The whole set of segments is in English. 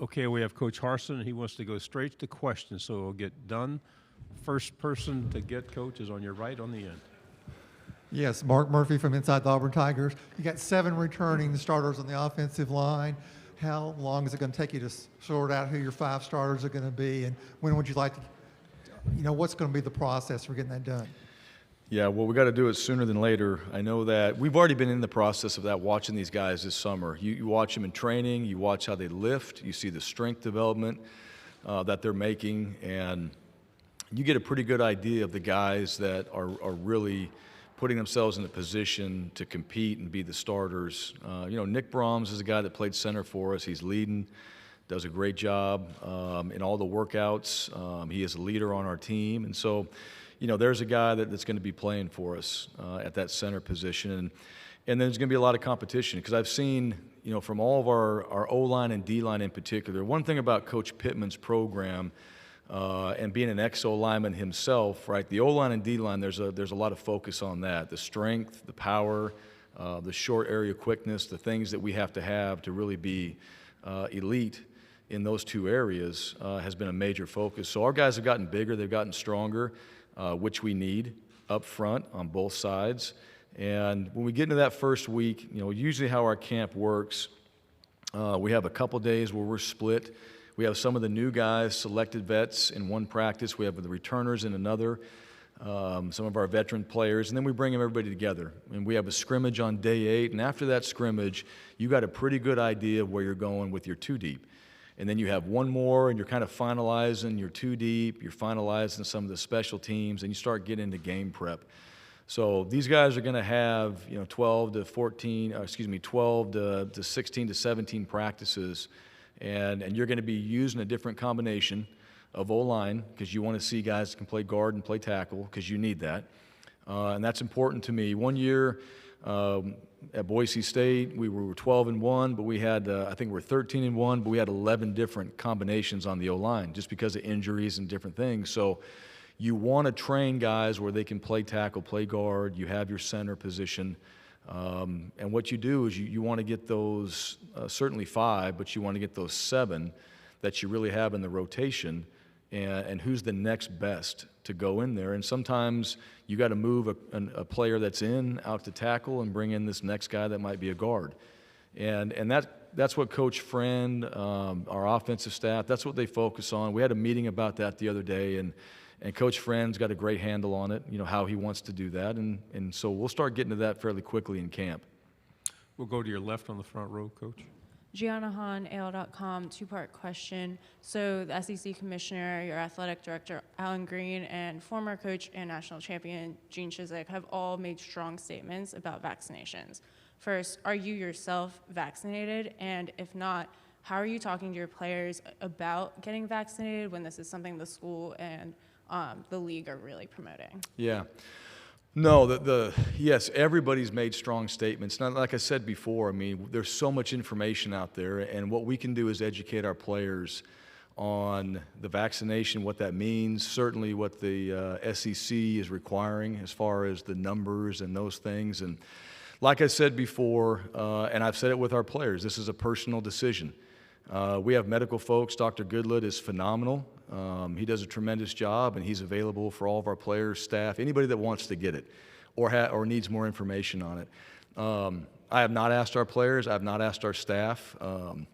Okay, we have Coach Harsin. He wants to go straight to questions, so we'll get done. First person to get, Coach, is on your right on the end. Yes, Mark Murphy from inside the Auburn Tigers. You got 7 returning starters on the offensive line. How long is it going to take you to sort out who your 5 starters are going to be, and when would you like to, what's going to be the process for getting that done? Yeah, well, we got to do it sooner than later. I know that we've already been in the process of that, watching these guys this summer. You watch them in training, you watch how they lift, you see the strength development that they're making, and you get a pretty good idea of the guys that are really putting themselves in a position to compete and be the starters. Nick Brahms is a guy that played center for us. He's leading, does a great job in all the workouts. He is a leader on our team, and so there's a guy that's going to be playing for us at that center position. And then there's going to be a lot of competition because I've seen, from all of our O-line and D-line in particular, one thing about Coach Pittman's program and being an ex-O lineman himself, right, the O-line and D-line, there's a lot of focus on that, the strength, the power, the short area quickness, the things that we have to really be elite in those 2 areas has been a major focus. So our guys have gotten bigger, they've gotten stronger, which we need up front on both sides. And when we get into that first week, usually how our camp works, we have a couple days where we're split. We have some of the new guys, selected vets, in one practice. We have the returners in another, some of our veteran players, and then we bring everybody together. And we have a scrimmage on day 8, and after that scrimmage, you got a pretty good idea of where you're going with your 2 deep. And then you have one more, and you're kind of finalizing your 2 deep, you're finalizing some of the special teams, and you start getting into game prep. So these guys are going to have 12 to 16 to 17 practices, and you're going to be using a different combination of O-line because you want to see guys that can play guard and play tackle because you need that. And that's important to me. One year at Boise State, we were 12-1, but we had, I think we're 13-1, but we had 11 different combinations on the O-line just because of injuries and different things. So you want to train guys where they can play tackle, play guard, you have your center position. And what you do is you want to get those, certainly 5, but you want to get those 7 that you really have in the rotation, and who's the next best to go in there. And sometimes you got to move a player that's out to tackle and bring in this next guy that might be a guard. And that's what Coach Friend, our offensive staff, that's what they focus on. We had a meeting about that the other day, and Coach Friend's got a great handle on it, how he wants to do that. And so we'll start getting to that fairly quickly in camp. We'll go to your left on the front row, Coach. Gianna Hahn, AL.com, 2-part question. So the SEC Commissioner, your athletic director, Alan Green, and former coach and national champion, Gene Chizik, have all made strong statements about vaccinations. First, are you yourself vaccinated? And if not, how are you talking to your players about getting vaccinated when this is something the school and the league are really promoting? Yeah. No, yes, everybody's made strong statements. Now, like I said before, there's so much information out there, and what we can do is educate our players on the vaccination, what that means, certainly what the SEC is requiring as far as the numbers and those things. And like I said before, and I've said it with our players, this is a personal decision. We have medical folks. Dr. Goodlett is phenomenal. He does a tremendous job, and he's available for all of our players, staff, anybody that wants to get it or needs more information on it. I have not asked our players. I have not asked our staff. I'm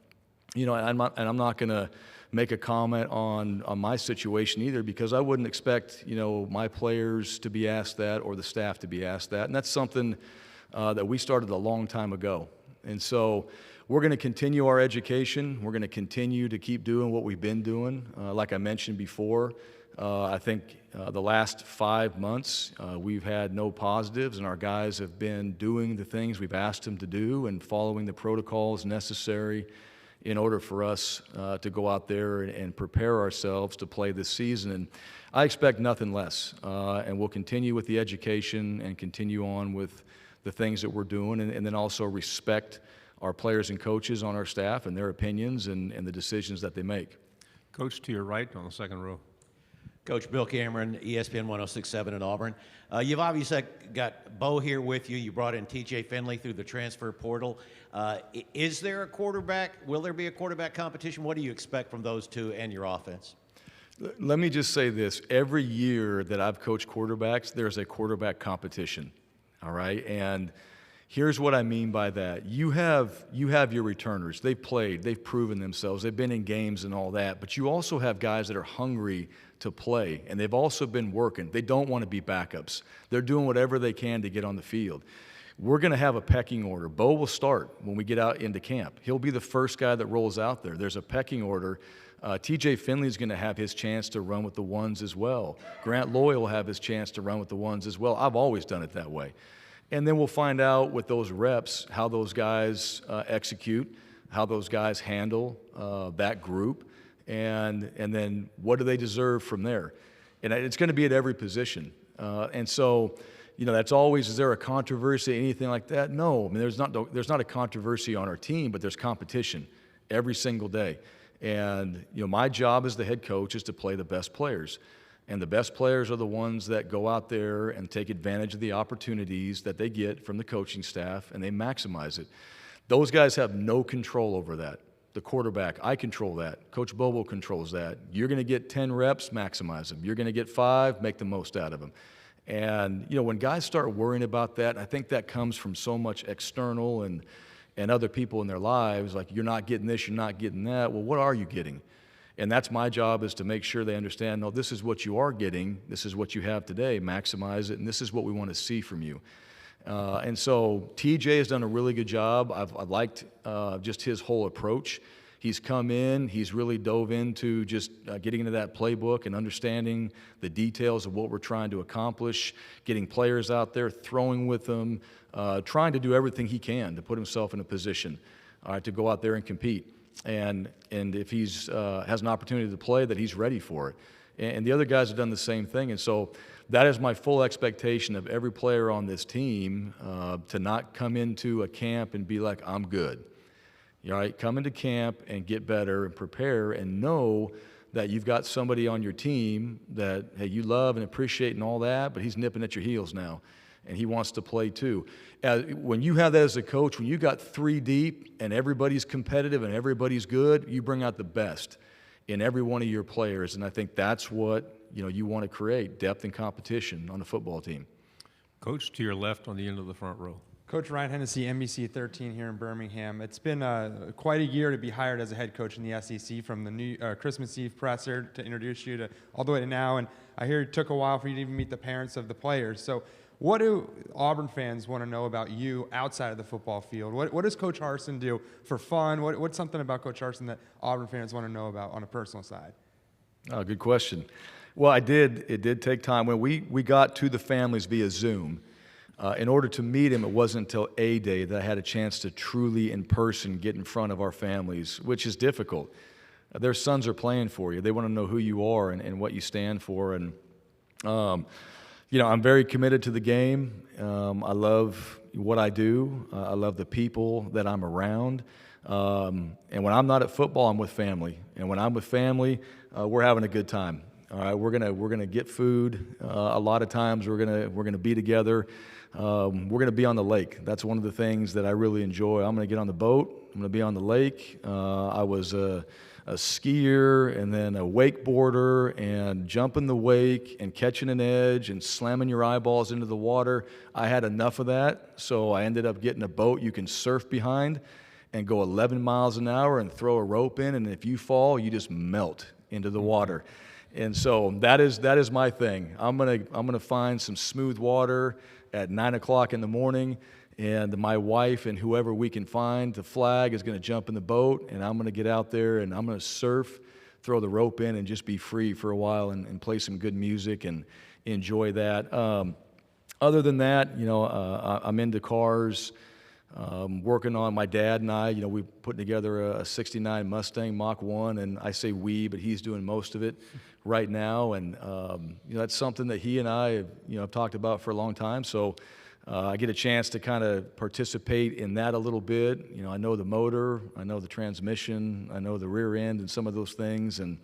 not going to make a comment on my situation either because I wouldn't expect, my players to be asked that or the staff to be asked that. And that's something that we started a long time ago. And so we're going to continue our education. We're going to continue to keep doing what we've been doing. Like I mentioned before, I think the last 5 months we've had no positives, and our guys have been doing the things we've asked them to do and following the protocols necessary in order for us to go out there and prepare ourselves to play this season. And I expect nothing less. And we'll continue with the education and continue on with the things that we're doing, and then also respect our players and coaches on our staff and their opinions and the decisions that they make. Coach, to your right on the second row. Coach Bill Cameron, ESPN 1067 at Auburn. You've obviously got Bo here with you. You brought in TJ Finley through the transfer portal. Is there a quarterback? Will there be a quarterback competition? What do you expect from those two and your offense? Let me just say this. Every year that I've coached quarterbacks, there's a quarterback competition, all right? And here's what I mean by that. You have your returners. They've played. They've proven themselves. They've been in games and all that. But you also have guys that are hungry to play, and they've also been working. They don't want to be backups. They're doing whatever they can to get on the field. We're going to have a pecking order. Bo will start when we get out into camp. He'll be the first guy that rolls out there. There's a pecking order. TJ Finley's going to have his chance to run with the ones as well. Grant Loy will have his chance to run with the ones as well. I've always done it that way. And then we'll find out with those reps how those guys execute, how those guys handle that group, and then what do they deserve from there. And it's going to be at every position. And so, that's always, is there a controversy, anything like that? No. I mean, there's not a controversy on our team, but there's competition every single day. And, my job as the head coach is to play the best players. And the best players are the ones that go out there and take advantage of the opportunities that they get from the coaching staff, and they maximize it. Those guys have no control over that. The quarterback, I control that. Coach Bobo controls that. You're going to get 10 reps, maximize them. You're going to get 5, make the most out of them. And, when guys start worrying about that, I think that comes from so much external and other people in their lives, like, you're not getting this, you're not getting that. Well, what are you getting? And that's my job, is to make sure they understand, no, this is what you are getting, this is what you have today, maximize it, and this is what we want to see from you. And so TJ has done a really good job. I've liked just his whole approach. He's come in, he's really dove into just getting into that playbook and understanding the details of what we're trying to accomplish, getting players out there, throwing with them, trying to do everything he can to put himself in a position to go out there and compete. And if he's has an opportunity to play, that he's ready for it. And the other guys have done the same thing. And so that is my full expectation of every player on this team, to not come into a camp and be like, I'm good. All right, come into camp and get better and prepare and know that you've got somebody on your team that, hey, you love and appreciate and all that, but he's nipping at your heels now, and he wants to play too. When you have that as a coach, when you got 3 deep and everybody's competitive and everybody's good, you bring out the best in every one of your players, and I think that's what you want to create, depth and competition on a football team. Coach, to your left on the end of the front row. Coach Ryan Hennessy, NBC 13 here in Birmingham. It's been quite a year to be hired as a head coach in the SEC, from the new Christmas Eve presser to introduce you to all the way to now. And I hear it took a while for you to even meet the parents of the players. So what do Auburn fans want to know about you outside of the football field? What does Coach Harsin do for fun? What's something about Coach Harsin that Auburn fans want to know about on a personal side? Oh, good question. Well, it did take time. When we got to the families via Zoom, in order to meet him, it wasn't until A-Day that I had a chance to truly, in person, get in front of our families, which is difficult. Their sons are playing for you. They want to know who you are and what you stand for. And, I'm very committed to the game. I love what I do. I love the people that I'm around. And when I'm not at football, I'm with family. And when I'm with family, we're having a good time. All right, we're gonna get food. A lot of times we're gonna be together. We're gonna be on the lake. That's one of the things that I really enjoy. I'm gonna get on the boat. I'm gonna be on the lake. I was a skier and then a wakeboarder, and jumping the wake and catching an edge and slamming your eyeballs into the water. I had enough of that, so I ended up getting a boat you can surf behind and go 11 miles an hour and throw a rope in, and if you fall, you just melt into the water. And so that is my thing. I'm gonna find some smooth water at 9 o'clock in the morning, and my wife and whoever we can find to flag is gonna jump in the boat, and I'm gonna get out there and I'm gonna surf, throw the rope in, and just be free for a while and play some good music and enjoy that. Other than that, I'm into cars. Working on my dad and I, we put together a 69 Mustang Mach 1, and I say we, but he's doing most of it right now. And, that's something that he and I have talked about for a long time. So I get a chance to kind of participate in that a little bit. I know the motor, I know the transmission, I know the rear end and some of those things. And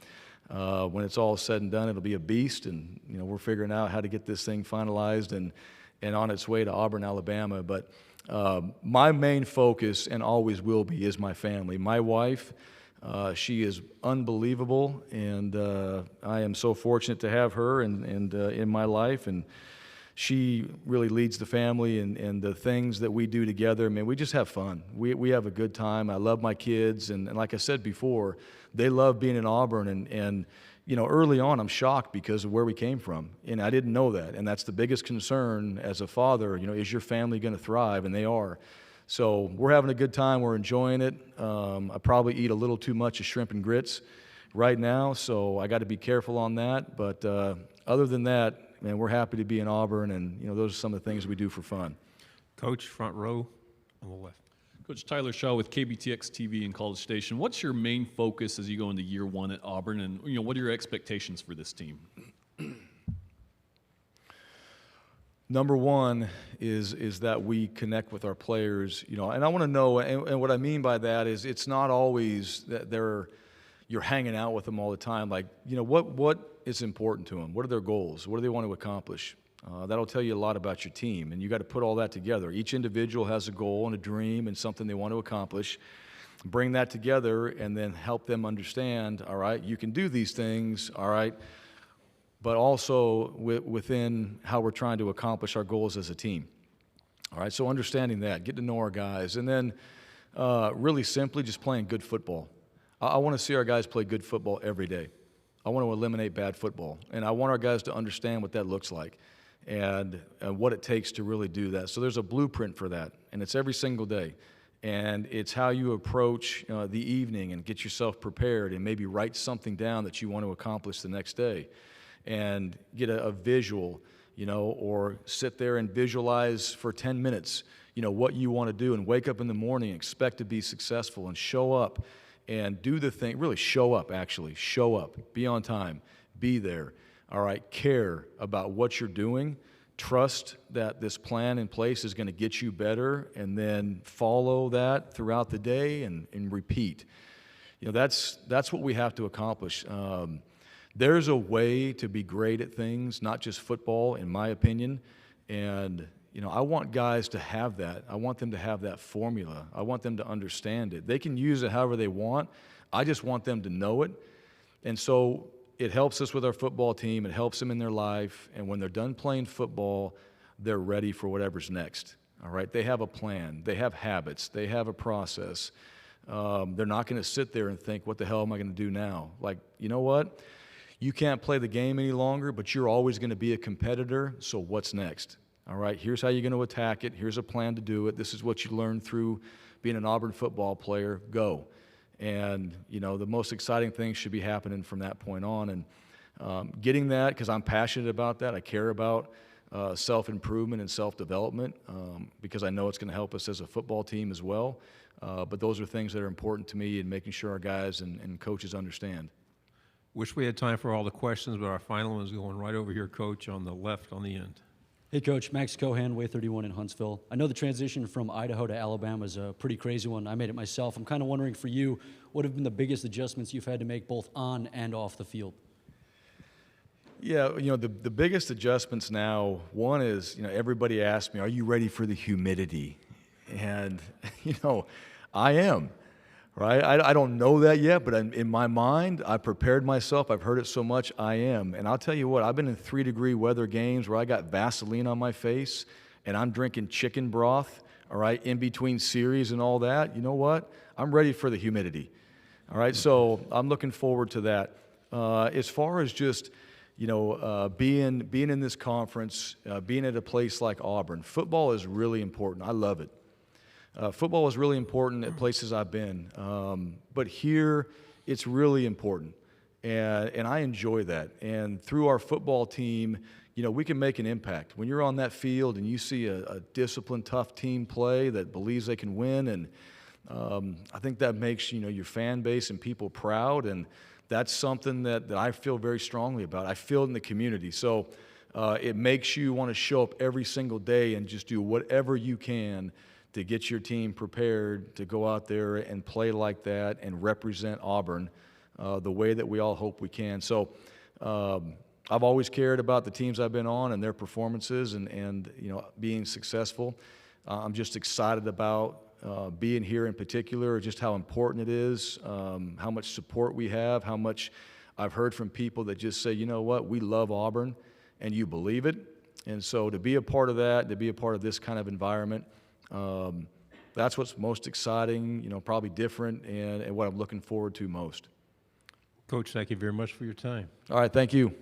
When it's all said and done, it'll be a beast, and we're figuring out how to get this thing finalized and on its way to Auburn, Alabama. But my main focus, and always will be, is my family. My wife, she is unbelievable, and I am so fortunate to have her and in my life, and she really leads the family, and the things that we do together, man, we just have fun. We have a good time. I love my kids, and like I said before, they love being in Auburn, and early on I'm shocked because of where we came from, and I didn't know that, and that's the biggest concern as a father, is your family going to thrive? And they are. So we're having a good time. We're enjoying it. I probably eat a little too much of shrimp and grits right now, so I got to be careful on that, but other than that, man, we're happy to be in Auburn, and those are some of the things we do for fun. Coach, front row on the left. Coach Tyler Shaw with KBTX TV and College Station. What's your main focus as you go into year one at Auburn, and what are your expectations for this team? Number one is that we connect with our players, and I want to know, and what I mean by that is it's not always that you're hanging out with them all the time. Like, what is important to them? What are their goals? What do they want to accomplish? That'll tell you a lot about your team, and you got to put all that together. Each individual has a goal and a dream and something they want to accomplish. Bring that together and then help them understand, all right, you can do these things, all right, but also within how we're trying to accomplish our goals as a team. All right, so understanding that, get to know our guys, and then really simply just playing good football. I want to see our guys play good football every day. I want to eliminate bad football, and I want our guys to understand what that looks like and what it takes to really do that. So there's a blueprint for that, and it's every single day. And it's how you approach the evening and get yourself prepared and maybe write something down that you want to accomplish the next day and get a visual, or sit there and visualize for 10 minutes, what you want to do, and wake up in the morning, expect to be successful, and show up and do the thing. Really show up, actually. Show up. Be on time. Be there. All right? Care about what you're doing. Trust that this plan in place is going to get you better, and then follow that throughout the day and repeat. That's what we have to accomplish. There's a way to be great at things, not just football, in my opinion, and I want guys to have that. I want them to have that formula. I want them to understand it. They can use it however they want. I just want them to know it. And so it helps us with our football team. It helps them in their life. And when they're done playing football, they're ready for whatever's next. All right? They have a plan. They have habits. They have a process. They're not going to sit there and think, what the hell am I going to do now? Like, you know what? You can't play the game any longer, but you're always going to be a competitor, so what's next? All right, here's how you're going to attack it. Here's a plan to do it. This is what you learned through being an Auburn football player. Go. And, the most exciting things should be happening from that point on. And getting that, because I'm passionate about that. I care about self-improvement and self-development because I know it's going to help us as a football team as well. But those are things that are important to me, and making sure our guys and coaches understand. Wish we had time for all the questions, but our final one is going right over here, Coach, on the left on the end. Hey, Coach. Max Cohan, Way 31 in Huntsville. I know the transition from Idaho to Alabama is a pretty crazy one. I made it myself. I'm kind of wondering for you, what have been the biggest adjustments you've had to make both on and off the field? Yeah, the biggest adjustments now, one is, everybody asks me, are you ready for the humidity? And, I am. Right? I don't know that yet, but in my mind, I prepared myself. I've heard it so much, I am. And I'll tell you what, I've been in 3-degree weather games where I got Vaseline on my face, and I'm drinking chicken broth, all right, in between series and all that. You know what? I'm ready for the humidity. All right, so I'm looking forward to that. As far as just, being in this conference, being at a place like Auburn, football is really important. I love it. Football is really important at places I've been, but here it's really important, and I enjoy that. And through our football team, we can make an impact. When you're on that field and you see a disciplined, tough team play that believes they can win, and I think that makes your fan base and people proud, and that's something that I feel very strongly about. I feel it in the community, so it makes you want to show up every single day and just do whatever you can to get your team prepared to go out there and play like that and represent Auburn the way that we all hope we can. So I've always cared about the teams I've been on and their performances and being successful. I'm just excited about being here in particular, just how important it is, how much support we have, how much I've heard from people that just say, you know what, we love Auburn, and you believe it. And so to be a part of that, to be a part of this kind of environment, that's what's most exciting, probably different, and what I'm looking forward to most. Coach, thank you very much for your time. All right, thank you.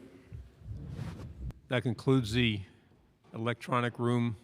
That concludes the electronic room